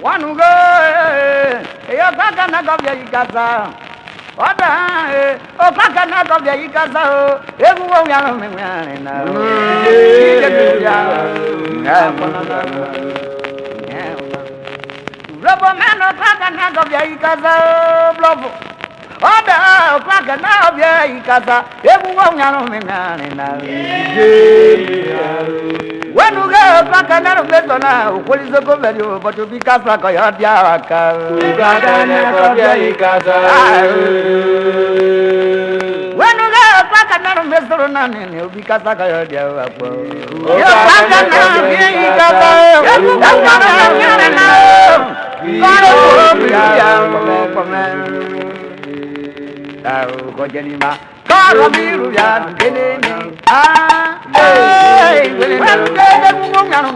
One go, you can't go via Gaza. What the? Oh, can't go via Gaza. Everyone, Rubber man, oh, can't go via Gaza. Blow. Oda kwaka na obya ikasa ebuwo nyaro menana wenuga kwaka na robeto na ukolizo ko velio boto bikasa ko yadia waka kwaka na obya ikasa wenuga kwaka na robeto na ne ubikasa ko yadia waka yo kwaka na obya ikasa ebuwo nyaro menana Kojanima, Karabiru ya Genemi, hey, when the Mungan,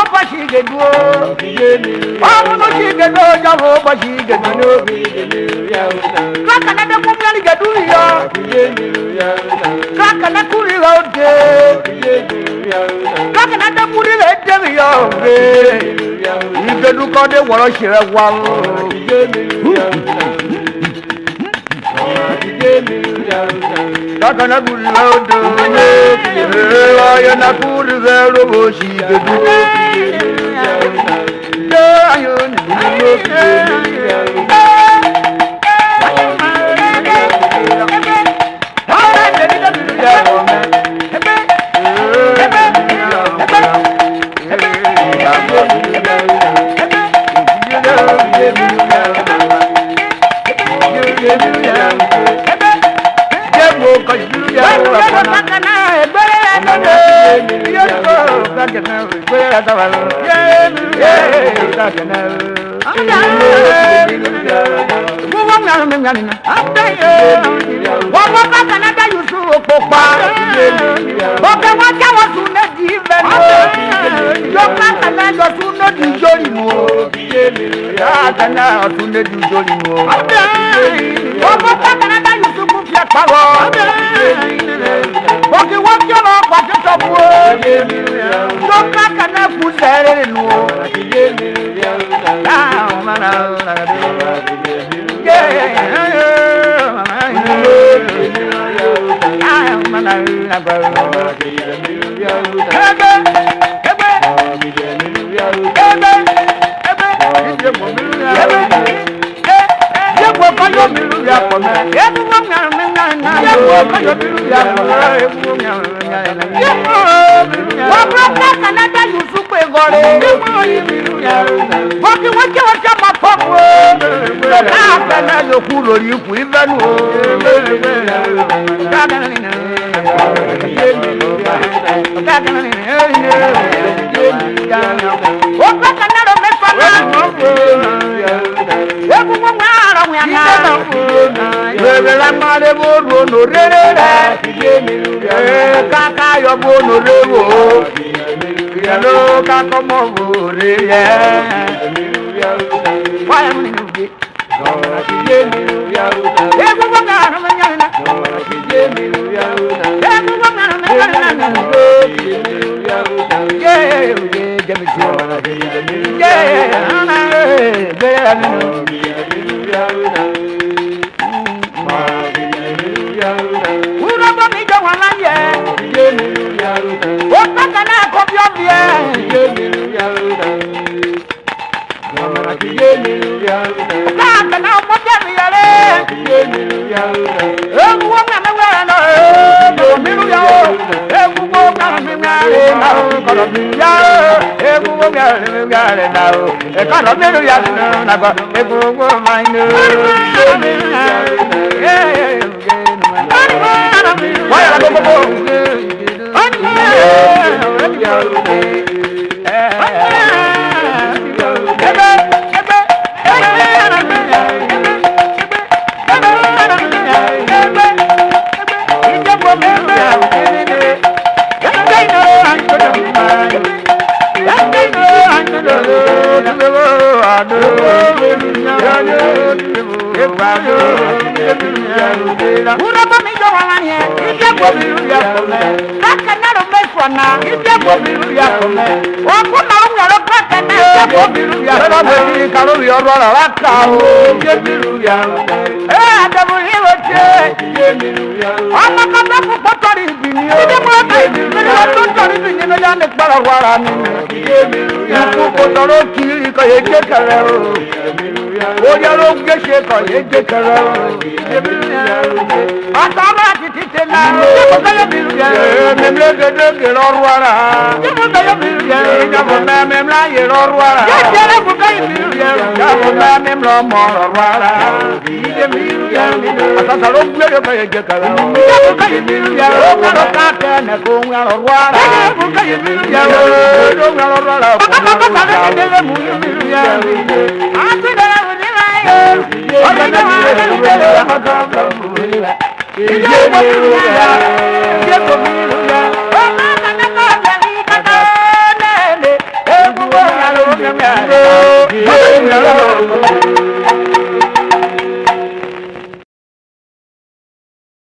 Bashigedo, Amunoshigedo, Javo Bashigedo, Kakana Mumali Gaduria, Kakana Kuri Rote, Kakana Muri Devia, you can look on the Warashira one. Kakana Kuri Rote, I am not good as a robot. She could do